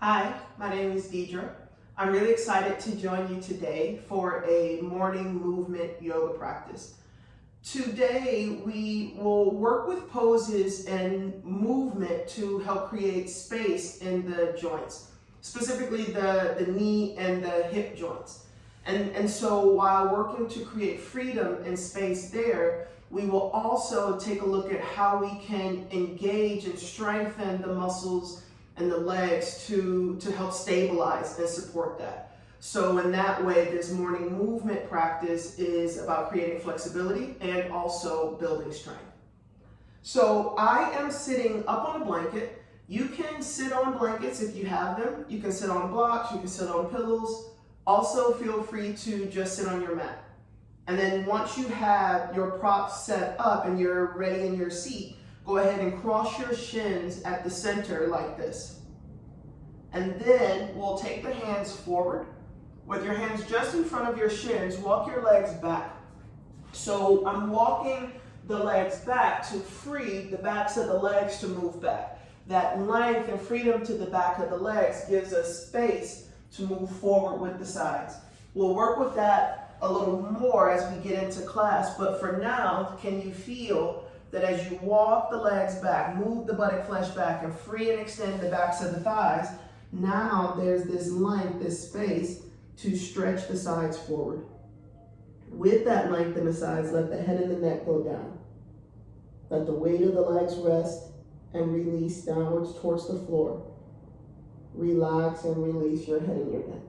Hi, my name is Deidre. I'm really excited to join you today for a morning movement yoga practice. Today, we will work with poses and movement to help create space in the joints, specifically the knee and the hip joints. And so while working to create freedom and space there, we will also take a look at how we can engage and strengthen the muscles and the legs to help stabilize and support that. So in that way, this morning movement practice is about creating flexibility and also building strength. So I am sitting up on a blanket. You can sit on blankets if you have them. You can sit on blocks, you can sit on pillows. Also feel free to just sit on your mat. And then once you have your props set up and you're ready in your seat, go ahead and cross your shins at the center like this. And then we'll take the hands forward. With your hands just in front of your shins, walk your legs back. So I'm walking the legs back to free the backs of the legs to move back. That length and freedom to the back of the legs gives us space to move forward with the sides. We'll work with that a little more as we get into class, but for now, can you feel that as you walk the legs back, move the buttock flesh back, and free and extend the backs of the thighs, now there's this length, this space to stretch the sides forward. With that length in the sides, let the head and the neck go down. Let the weight of the legs rest and release downwards towards the floor. Relax and release your head and your neck.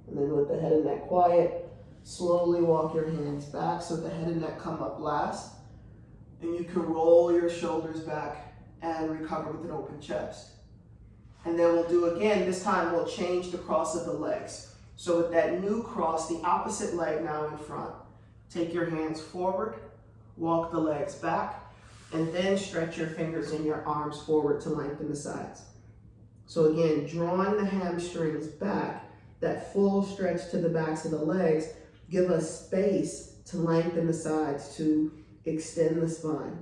And then with the head and neck quiet, slowly walk your hands back so the head and neck come up last. And you can roll your shoulders back and recover with an open chest. And then we'll do again, this time we'll change the cross of the legs. So with that new cross, the opposite leg now in front, take your hands forward, walk the legs back, and then stretch your fingers and your arms forward to lengthen the sides. So again, drawing the hamstrings back, that full stretch to the backs of the legs, give us space to lengthen the sides, to extend the spine.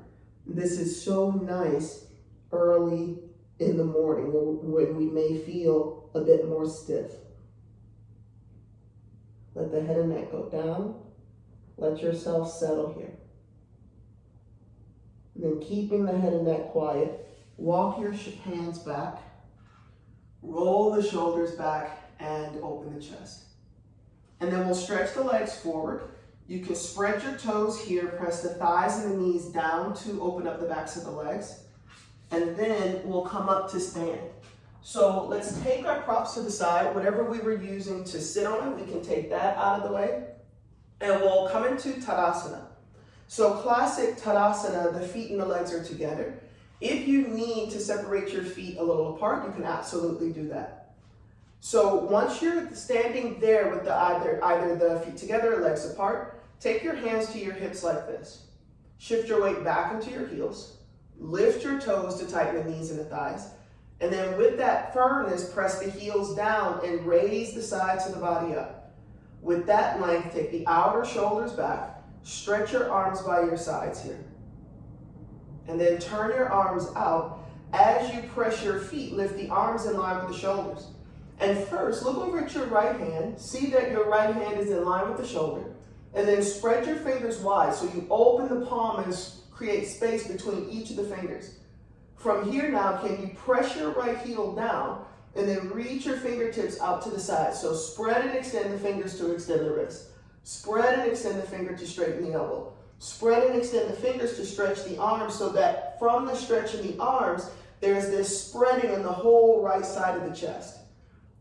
This is so nice early in the morning when we may feel a bit more stiff. Let the head and neck go down. Let yourself settle here. And then keeping the head and neck quiet, walk your hands back, roll the shoulders back, and open the chest. And then we'll stretch the legs forward. You can spread your toes here, press the thighs and the knees down to open up the backs of the legs. And then we'll come up to stand. So let's take our props to the side. Whatever we were using to sit on, we can take that out of the way. And we'll come into Tadasana. So classic Tadasana, the feet and the legs are together. If you need to separate your feet a little apart, you can absolutely do that. So once you're standing there with either the feet together or legs apart, take your hands to your hips like this. Shift your weight back into your heels. Lift your toes to tighten the knees and the thighs. And then with that firmness, press the heels down and raise the sides of the body up. With that length, take the outer shoulders back. Stretch your arms by your sides here. And then turn your arms out. As you press your feet, lift the arms in line with the shoulders. And first, look over at your right hand. See that your right hand is in line with the shoulder. And then spread your fingers wide so you open the palm and create space between each of the fingers. From here now, can you press your right heel down and then reach your fingertips out to the side. So spread and extend the fingers to extend the wrist. Spread and extend the finger to straighten the elbow. Spread and extend the fingers to stretch the arms so that from the stretch in the arms, there's this spreading in the whole right side of the chest.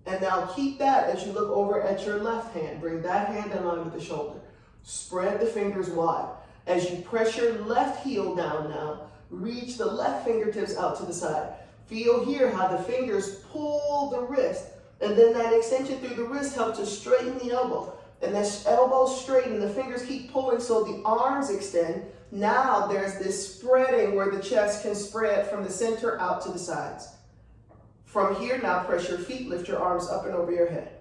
And now keep that as you look over at your left hand. Bring that hand in line with the shoulder. Spread the fingers wide. As you press your left heel down now, reach the left fingertips out to the side. Feel here how the fingers pull the wrist, and then that extension through the wrist helps to straighten the elbow. And this elbow straighten, the fingers keep pulling so the arms extend. Now there's this spreading where the chest can spread from the center out to the sides. From here now, press your feet, lift your arms up and over your head.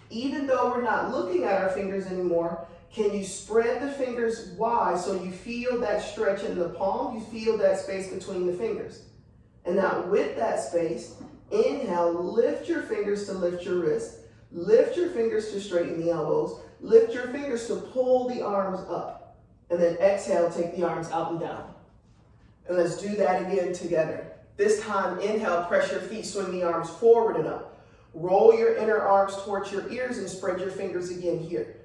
Even though we're not looking at our fingers anymore, Can you spread the fingers wide so you feel that stretch in the palm? You feel that space between the fingers. And now with that space, inhale, lift your fingers to lift your wrist. Lift your fingers to straighten the elbows. Lift your fingers to pull the arms up. And then exhale, take the arms out and down. And let's do that again together. This time, inhale, press your feet, swing the arms forward and up. Roll your inner arms towards your ears and spread your fingers again here.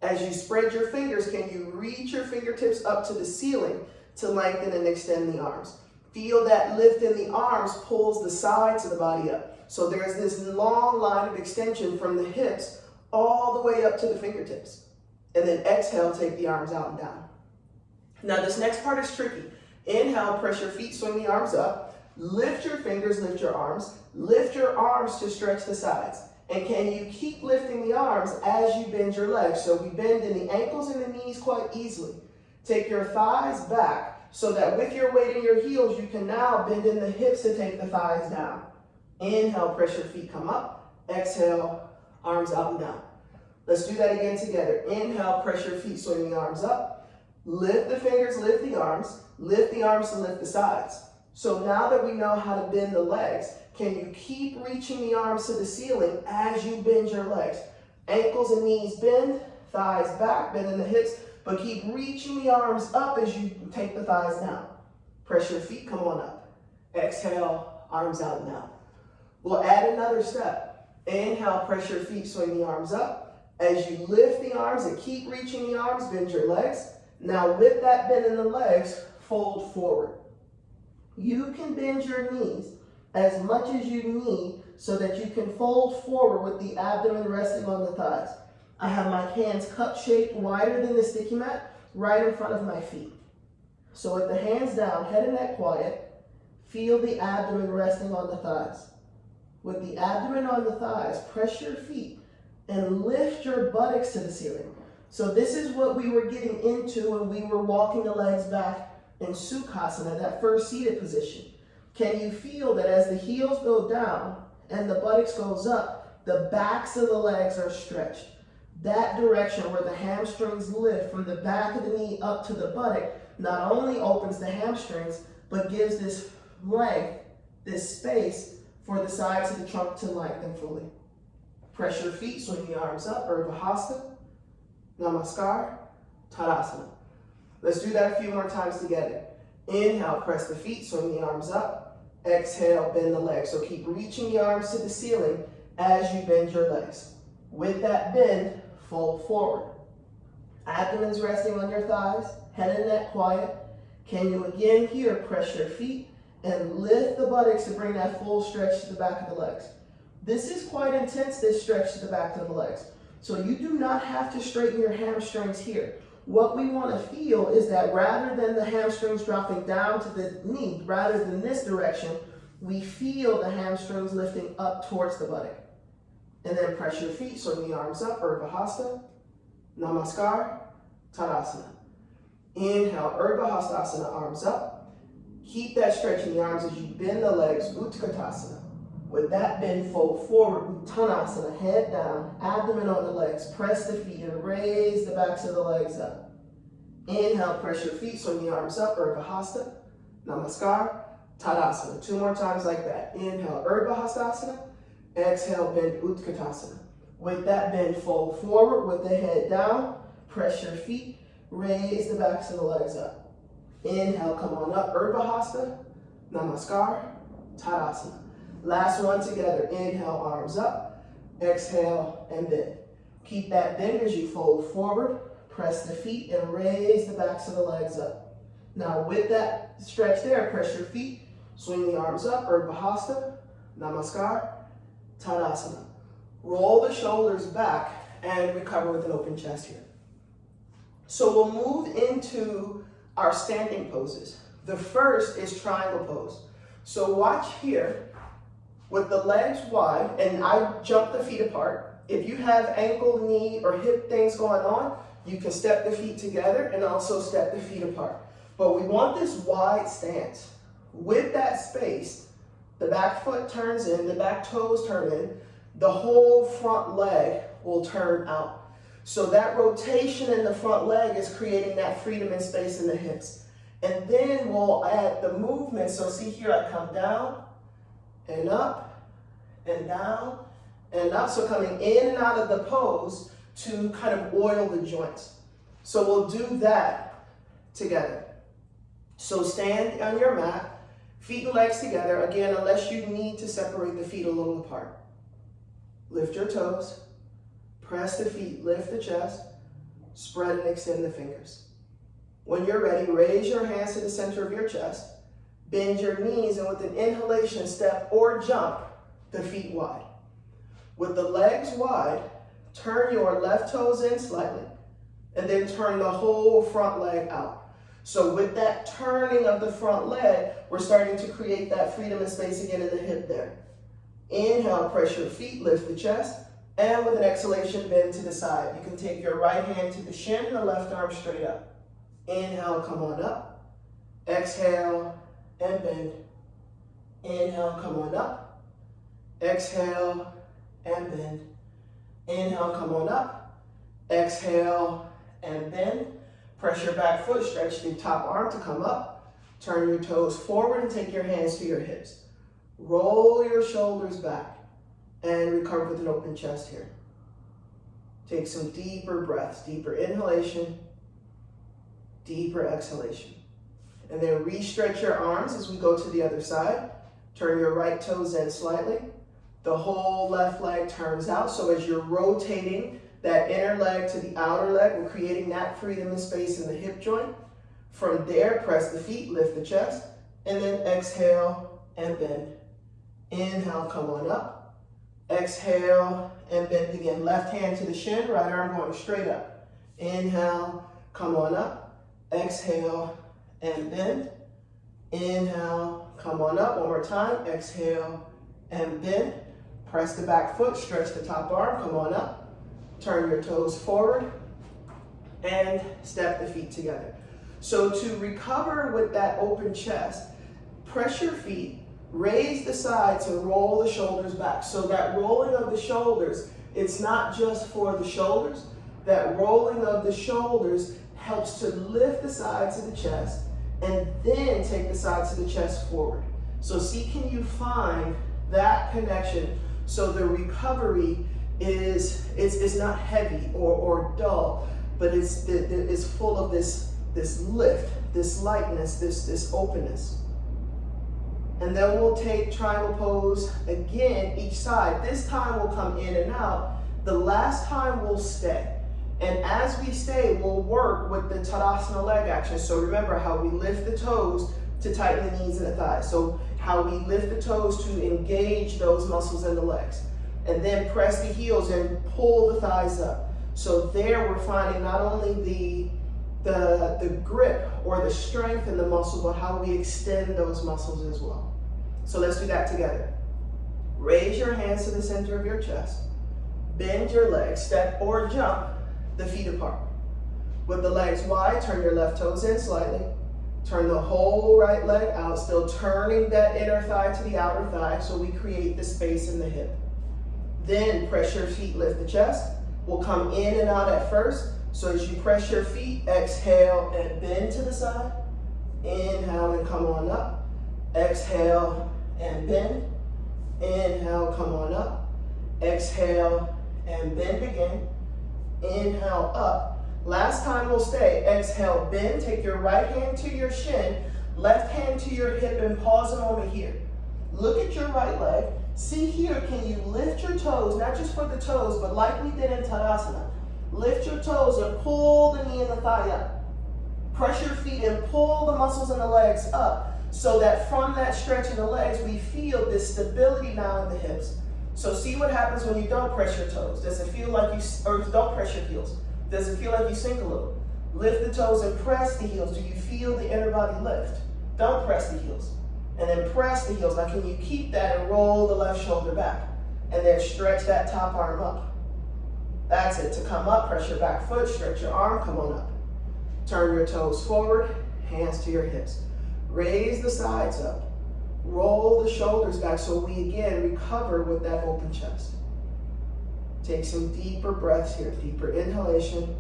As you spread your fingers, can you reach your fingertips up to the ceiling to lengthen and extend the arms? Feel that lift in the arms pulls the sides of the body up. So there's this long line of extension from the hips all the way up to the fingertips. And then exhale, take the arms out and down. Now this next part is tricky. Inhale, press your feet, swing the arms up. Lift your fingers, lift your arms. Lift your arms to stretch the sides. And can you keep lifting the arms as you bend your legs? So we bend in the ankles and the knees quite easily. Take your thighs back so that with your weight in your heels, you can now bend in the hips to take the thighs down. Inhale, press your feet, come up. Exhale, arms out and down. Let's do that again together. Inhale, press your feet, swing the arms up. Lift the fingers, lift the arms. Lift the arms to lift the sides. So now that we know how to bend the legs, can you keep reaching the arms to the ceiling as you bend your legs? Ankles and knees bend, thighs back, bend in the hips, but keep reaching the arms up as you take the thighs down. Press your feet, come on up. Exhale, arms out and down. We'll add another step. Inhale, press your feet, swing the arms up. As you lift the arms and keep reaching the arms, bend your legs. Now with that bend in the legs, fold forward. You can bend your knees as much as you need so that you can fold forward with the abdomen resting on the thighs. I have my hands cup-shaped, wider than the sticky mat, right in front of my feet. So with the hands down, head and neck quiet, feel the abdomen resting on the thighs. With the abdomen on the thighs, press your feet and lift your buttocks to the ceiling. So this is what we were getting into when we were walking the legs back in Sukhasana, that first seated position. Can you feel that as the heels go down and the buttocks goes up, the backs of the legs are stretched? That direction where the hamstrings lift from the back of the knee up to the buttock not only opens the hamstrings, but gives this length, this space for the sides of the trunk to lengthen fully. Press your feet, swing the arms up, Urdhva Hasta, Namaskar, Tadasana. Let's do that a few more times together. Inhale, press the feet, swing the arms up. Exhale, bend the legs. So keep reaching the arms to the ceiling as you bend your legs. With that bend, fold forward. Abdomen's resting on your thighs, head and neck quiet. Can you again here press your feet and lift the buttocks to bring that full stretch to the back of the legs. This is quite intense, this stretch to the back of the legs. So you do not have to straighten your hamstrings here. What we want to feel is that rather than the hamstrings dropping down to the knee, rather than this direction, we feel the hamstrings lifting up towards the buttock. And then press your feet, swing the arms up, Urdhva Hasta, Namaskar, Tadasana. Inhale, Urdhva Hastasana, arms up. Keep that stretch in the arms as you bend the legs, Utkatasana. With that bend, fold forward, Uttanasana, head down, abdomen on the legs. Press the feet and raise the backs of the legs up. Inhale, press your feet, swing the arms up, Urdhva Hasta, Namaskar, Tadasana. 2 more times like that. Inhale, Urdhva Hastasana. Exhale, bend Utkatasana. With that bend, fold forward with the head down. Press your feet, raise the backs of the legs up. Inhale, come on up, Urdhva Hasta, Namaskar, Tadasana. Last one together. Inhale, arms up. Exhale, and bend. Keep that bend as you fold forward. Press the feet and raise the backs of the legs up. Now with that stretch there, press your feet. Swing the arms up. Urdhva Hasta, Namaskar, Tadasana. Roll the shoulders back and recover with an open chest here. So we'll move into our standing poses. The first is triangle pose. So watch here. With the legs wide, and I jump the feet apart. If you have ankle, knee, or hip things going on, you can step the feet together and also step the feet apart. But we want this wide stance. With that space, the back foot turns in, the back toes turn in, the whole front leg will turn out. So that rotation in the front leg is creating that freedom and space in the hips. And then we'll add the movement. So see here, I come down and up and down and up. So coming in and out of the pose to kind of oil the joints. So we'll do that together. So stand on your mat, feet and legs together. Again, unless you need to separate the feet a little apart. Lift your toes, press the feet, lift the chest, spread and extend the fingers. When you're ready, raise your hands to the center of your chest, bend your knees, and with an inhalation, step or jump the feet wide. With the legs wide, turn your left toes in slightly, and then turn the whole front leg out. So with that turning of the front leg, we're starting to create that freedom and space again in the hip there. Inhale, press your feet, lift the chest, and with an exhalation, bend to the side. You can take your right hand to the shin and the left arm straight up. Inhale, come on up. Exhale, and bend. Inhale, come on up. Exhale, and bend. Inhale, come on up. Exhale, and bend. Press your back foot, stretch the top arm to come up. Turn your toes forward and take your hands to your hips. Roll your shoulders back and recover with an open chest here. Take some deeper breaths, deeper inhalation, deeper exhalation. And then re-stretch your arms as we go to the other side. Turn your right toes in slightly. The whole left leg turns out. So as you're rotating that inner leg to the outer leg, we're creating that freedom and space in the hip joint. From there, press the feet, lift the chest, and then exhale and bend. Inhale, come on up. Exhale and bend again. Left hand to the shin, right arm going straight up. Inhale, come on up. Exhale and bend. Inhale, come on up. One more time. Exhale and bend. Press the back foot, stretch the top arm, come on up. Turn your toes forward and step the feet together. So to recover with that open chest, press your feet, raise the sides and roll the shoulders back. So that rolling of the shoulders, it's not just for the shoulders. That rolling of the shoulders helps to lift the sides of the chest and then take the sides of the chest forward. So see, can you find that connection? So the recovery is not heavy or dull, but it's full of this lift, this lightness, this openness. And then we'll take triangle pose again, each side. This time we'll come in and out. The last time we'll stay. And as we stay, we'll work with the Tadasana leg action. So remember how we lift the toes to tighten the knees and the thighs. So how we lift the toes to engage those muscles in the legs. And then press the heels and pull the thighs up. So there we're finding not only the grip or the strength in the muscle, but how we extend those muscles as well. So let's do that together. Raise your hands to the center of your chest. Bend your legs, step or jump the feet apart. With the legs wide, turn your left toes in slightly. Turn the whole right leg out, still turning that inner thigh to the outer thigh so we create the space in the hip. Then press your feet, lift the chest. We'll come in and out at first. So as you press your feet, exhale and bend to the side. Inhale and come on up. Exhale and bend. Inhale, come on up. Exhale and bend again. Inhale up. Last time we'll stay. Exhale, bend. Take your right hand to your shin, left hand to your hip, and pause a moment here. Look at your right leg. See here, can you lift your toes, not just for the toes, but like we did in Tadasana. Lift your toes and pull the knee and the thigh up. Press your feet and pull the muscles in the legs up so that from that stretch in the legs, we feel this stability now in the hips. So see what happens when you don't press your toes. Does it feel like or don't press your heels? Does it feel like you sink a little? Lift the toes and press the heels. Do you feel the inner body lift? Don't press the heels. And then press the heels. Now can you keep that and roll the left shoulder back? And then stretch that top arm up. That's it. To come up, press your back foot, stretch your arm, come on up. Turn your toes forward, hands to your hips. Raise the sides up. Roll the shoulders back so we again recover with that open chest. Take some deeper breaths here. Deeper inhalation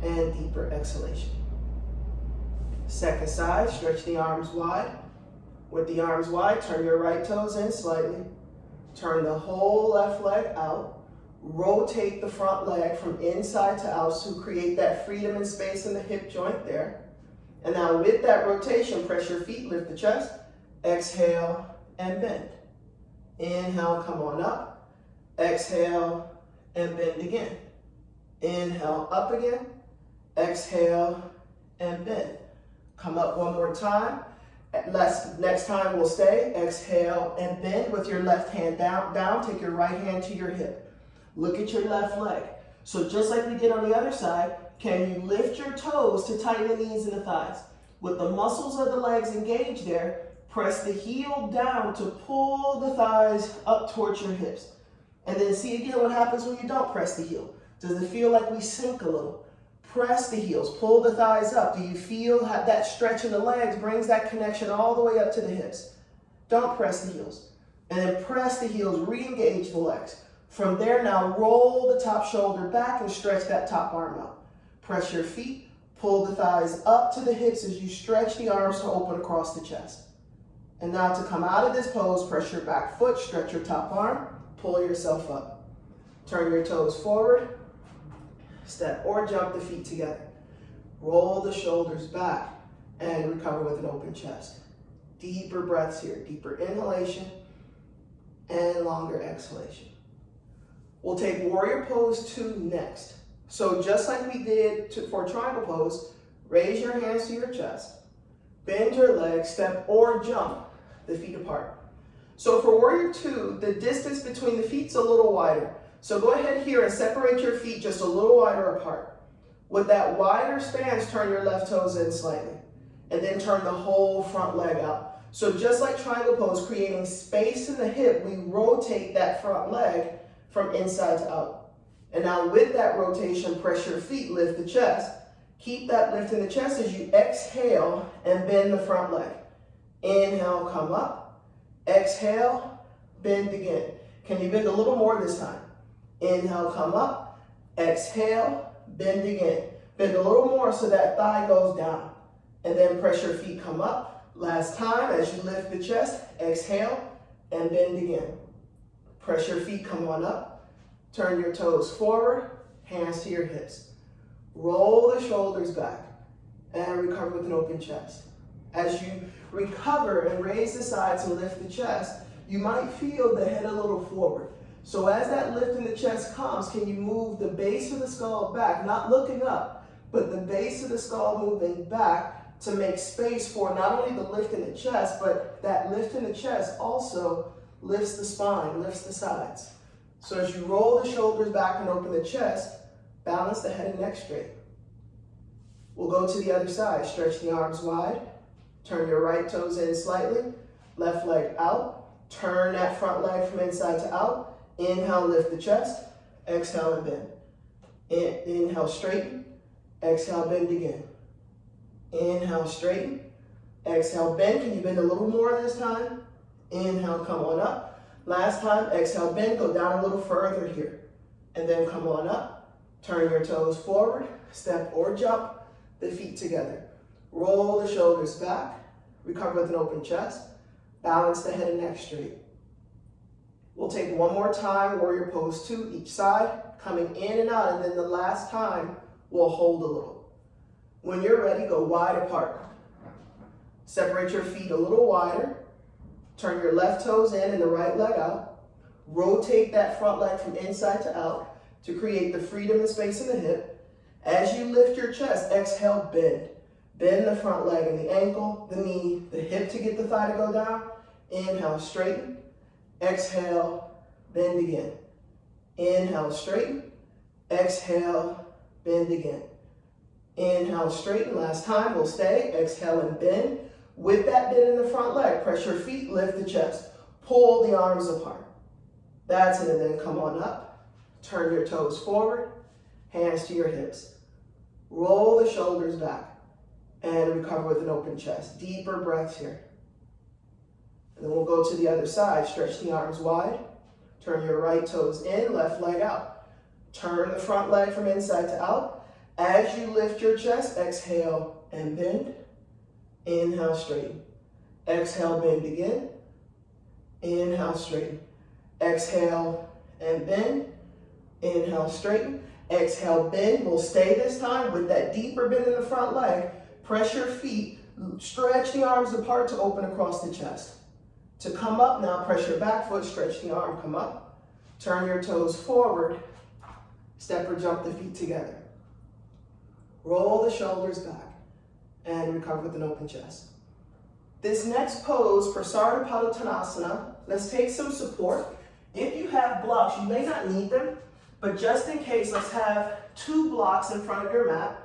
and deeper exhalation. Second side, stretch the arms wide. With the arms wide, turn your right toes in slightly. Turn the whole left leg out. Rotate the front leg from inside to out to create that freedom and space in the hip joint there. And now with that rotation, press your feet, lift the chest. Exhale and bend. Inhale, come on up. Exhale and bend again. Inhale, up again. Exhale and bend. Come up one more time. Next time we'll stay. Exhale and bend with your left hand down. Take your right hand to your hip. Look at your left leg. So just like we did on the other side, can you lift your toes to tighten the knees and the thighs? With the muscles of the legs engaged there, press the heel down to pull the thighs up towards your hips. And then see again what happens when you don't press the heel. Does it feel like we sink a little? Press the heels, pull the thighs up. Do you feel that stretch in the legs brings that connection all the way up to the hips? Don't press the heels. And then press the heels, re-engage the legs. From there now, roll the top shoulder back and stretch that top arm out. Press your feet, pull the thighs up to the hips as you stretch the arms to open across the chest. And now to come out of this pose, press your back foot, stretch your top arm, pull yourself up. Turn your toes forward. Step or jump the feet together. Roll the shoulders back and recover with an open chest. Deeper breaths here. Deeper inhalation and longer exhalation. We'll take warrior pose 2 next. So just like we did for triangle pose, raise your hands to your chest. Bend your legs, step or jump the feet apart. So for warrior 2, the distance between the feet's a little wider. So go ahead here and separate your feet just a little wider apart. With that wider stance, turn your left toes in slightly. And then turn the whole front leg out. So just like triangle pose, creating space in the hip, we rotate that front leg from inside to out. And now with that rotation, press your feet, lift the chest. Keep that lift in the chest as you exhale and bend the front leg. Inhale, come up. Exhale, bend again. Can you bend a little more this time? Inhale, come up. Exhale, bend again. Bend a little more so that thigh goes down. And then press your feet, come up. Last time, as you lift the chest, exhale and bend again. Press your feet, come on up. Turn your toes forward, hands to your hips. Roll the shoulders back and recover with an open chest. As you recover and raise the sides and lift the chest, you might feel the head a little forward. So as that lift in the chest comes, can you move the base of the skull back, not looking up, but the base of the skull moving back to make space for not only the lift in the chest, but that lift in the chest also lifts the spine, lifts the sides. So as you roll the shoulders back and open the chest, balance the head and neck straight. We'll go to the other side. Stretch the arms wide. Turn your right toes in slightly. Left leg out. Turn that front leg from inside to out. Inhale, lift the chest. Exhale and bend. Inhale, straighten. Exhale, bend again. Inhale, straighten. Exhale, bend. Can you bend a little more this time? Inhale, come on up. Last time, exhale, bend. Go down a little further here. And then come on up. Turn your toes forward. Step or jump the feet together. Roll the shoulders back. Recover with an open chest. Balance the head and neck straight. We'll take one more time, warrior pose 2, each side, coming in and out, and then the last time, we'll hold a little. When you're ready, go wide apart. Separate your feet a little wider. Turn your left toes in and the right leg out. Rotate that front leg from inside to out to create the freedom and space in the hip. As you lift your chest, exhale, bend. Bend the front leg and the ankle, the knee, the hip to get the thigh to go down. Inhale, straighten. Exhale, bend again. Inhale, straighten. Exhale, bend again. Inhale, straighten. Last time, we'll stay. Exhale and bend. With that bend in the front leg, press your feet, lift the chest. Pull the arms apart. That's it, and then come on up. Turn your toes forward, hands to your hips. Roll the shoulders back and recover with an open chest. Deeper breaths here. And then we'll go to the other side. Stretch the arms wide. Turn your right toes in, left leg out. Turn the front leg from inside to out. As you lift your chest, exhale and bend. Inhale, straighten. Exhale, bend again. Inhale, straighten. Exhale and bend. Inhale, straighten. Exhale, bend. We'll stay this time with that deeper bend in the front leg. Press your feet. Stretch the arms apart to open across the chest. To come up now, press your back foot, stretch the arm, come up. Turn your toes forward. Step or jump the feet together. Roll the shoulders back and recover with an open chest. This next pose, Prasarna Padottanasana, let's take some support. If you have blocks, you may not need them, but just in case, let's have 2 blocks in front of your mat.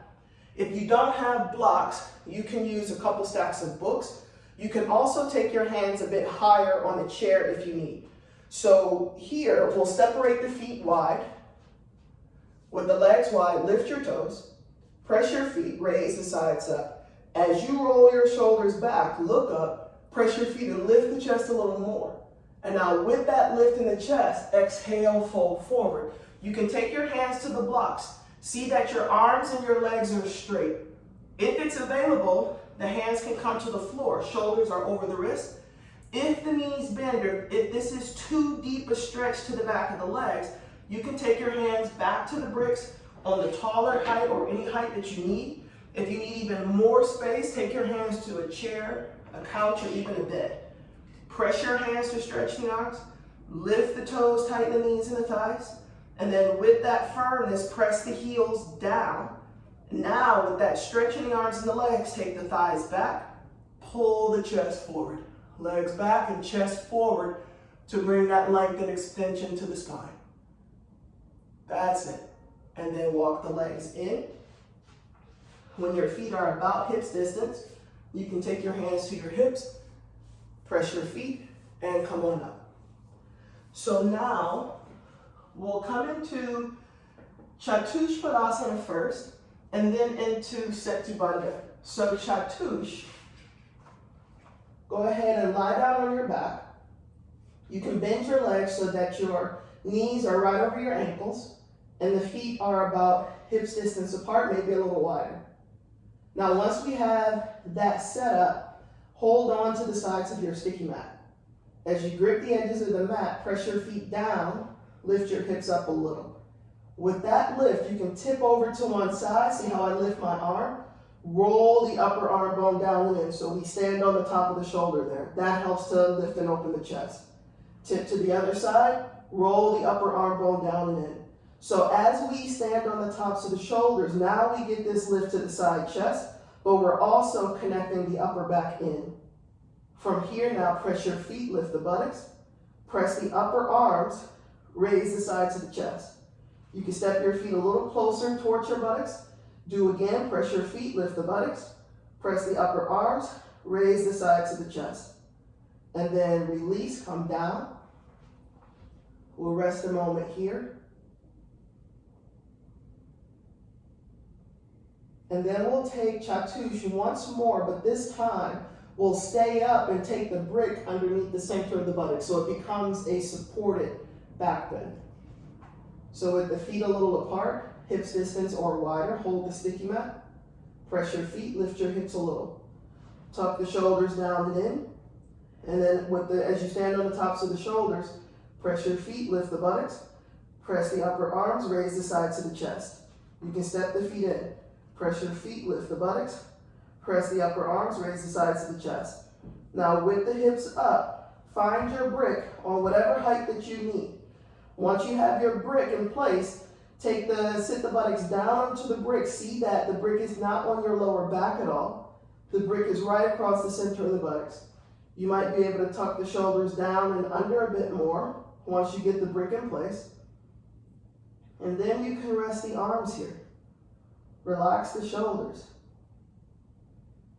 If you don't have blocks, you can use a couple stacks of books. You can also take your hands a bit higher on the chair if you need. So here, we'll separate the feet wide. With the legs wide, lift your toes. Press your feet, raise the sides up. As you roll your shoulders back, look up, press your feet and lift the chest a little more. And now with that lift in the chest, exhale, fold forward. You can take your hands to the blocks. See that your arms and your legs are straight. If it's available, the hands can come to the floor. Shoulders are over the wrist. If the knees bend, or if this is too deep a stretch to the back of the legs, you can take your hands back to the bricks on the taller height or any height that you need. If you need even more space, take your hands to a chair, a couch, or even a bed. Press your hands to stretch the arms. Lift the toes, tighten the knees and the thighs. And then with that firmness, press the heels down. Now with that stretch in the arms and the legs, take the thighs back. Pull the chest forward. Legs back and chest forward to bring that length and extension to the spine. That's it. And then walk the legs in. When your feet are about hips distance, you can take your hands to your hips, press your feet, and come on up. So now, we'll come into Chatushpadasana first, and then into Setu Bandha. So Chatush, go ahead and lie down on your back. You can bend your legs so that your knees are right over your ankles, and the feet are about hips distance apart, maybe a little wider. Now, once we have that set up, hold on to the sides of your sticky mat. As you grip the edges of the mat, press your feet down, lift your hips up a little. With that lift, you can tip over to one side. See how I lift my arm? Roll the upper arm bone down and in, so we stand on the top of the shoulder there. That helps to lift and open the chest. Tip to the other side, roll the upper arm bone down and in. So as we stand on the tops of the shoulders, now we get this lift to the side chest, but we're also connecting the upper back in. From here now, press your feet, lift the buttocks, press the upper arms, raise the sides of the chest. You can step your feet a little closer towards your buttocks. Do again, press your feet, lift the buttocks, press the upper arms, raise the sides of the chest. And then release, come down. We'll rest a moment here. And then we'll take Chatush once more, but this time we'll stay up and take the brick underneath the center of the buttocks, so it becomes a supported back bend. So with the feet a little apart, hips distance or wider, hold the sticky mat. Press your feet, lift your hips a little. Tuck the shoulders down and in. And then as you stand on the tops of the shoulders, press your feet, lift the buttocks. Press the upper arms, raise the sides of the chest. You can step the feet in. Press your feet, lift the buttocks. Press the upper arms, raise the sides of the chest. Now with the hips up, find your brick on whatever height that you need. Once you have your brick in place, sit the buttocks down onto the brick. See that the brick is not on your lower back at all. The brick is right across the center of the buttocks. You might be able to tuck the shoulders down and under a bit more once you get the brick in place. And then you can rest the arms here. Relax the shoulders.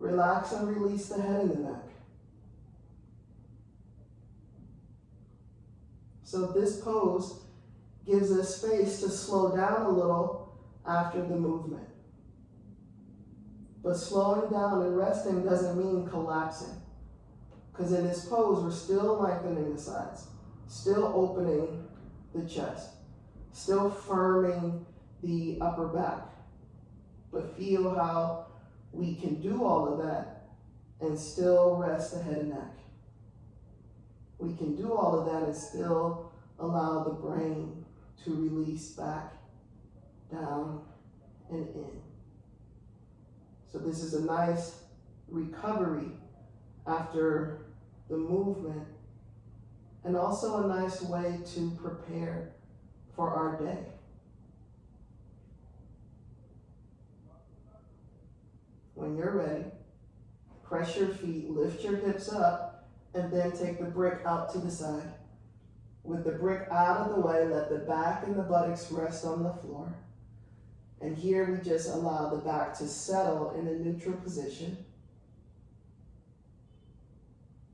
Relax and release the head and the neck. So this pose gives us space to slow down a little after the movement. But slowing down and resting doesn't mean collapsing, because in this pose, we're still lengthening the sides. Still opening the chest, still firming the upper back. But feel how we can do all of that and still rest the head and neck. We can do all of that and still allow the brain to release back, down, and in. So this is a nice recovery after the movement, and also a nice way to prepare for our day. When you're ready, press your feet, lift your hips up, and then take the brick out to the side. With the brick out of the way, let the back and the buttocks rest on the floor. And here we just allow the back to settle in a neutral position.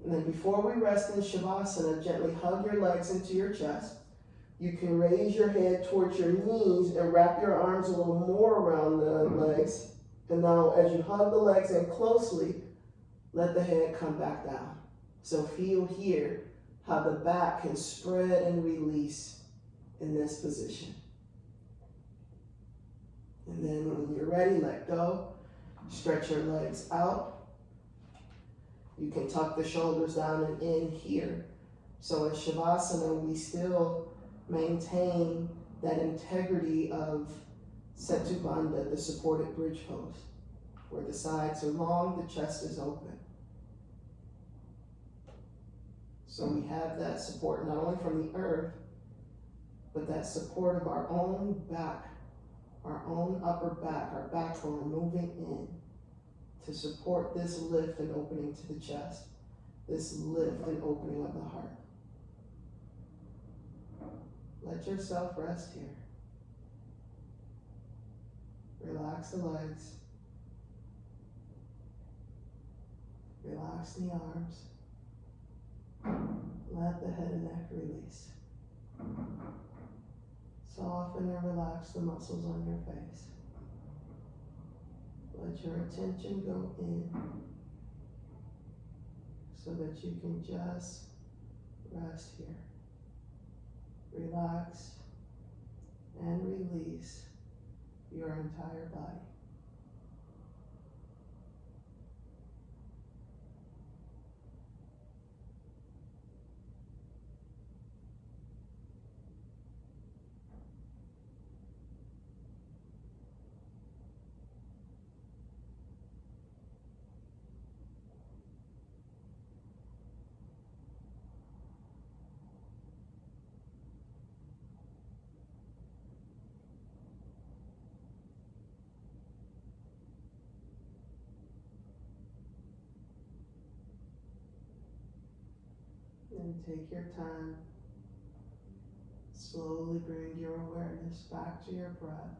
And then before we rest in Shavasana, gently hug your legs into your chest. You can raise your head towards your knees and wrap your arms a little more around the legs. And now as you hug the legs in closely, let the head come back down. So feel here how the back can spread and release in this position. And then when you're ready, let go. Stretch your legs out. You can tuck the shoulders down and in here. So in Shavasana, we still maintain that integrity of Setu Bandha, the supported bridge pose, where the sides are long, the chest is open. So we have that support not only from the earth, but that support of our own back, our own upper back, our backbone moving in to support this lift and opening to the chest, this lift and opening of the heart. Let yourself rest here. Relax the legs. Relax the arms. Let the head and neck release. Soften and relax the muscles on your face. Let your attention go in so that you can just rest here. Relax and release your entire body. And take your time. Slowly bring your awareness back to your breath.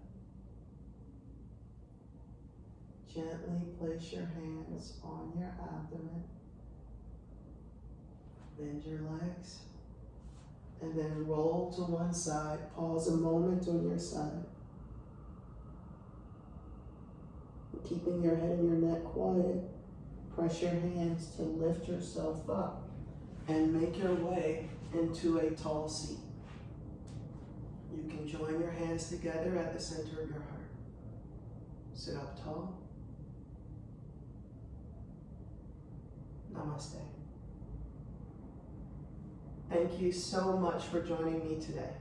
Gently place your hands on your abdomen. Bend your legs. And then roll to one side. Pause a moment on your side. Keeping your head and your neck quiet, press your hands to lift yourself up and make your way into a tall seat. You can join your hands together at the center of your heart. Sit up tall. Namaste. Thank you so much for joining me today.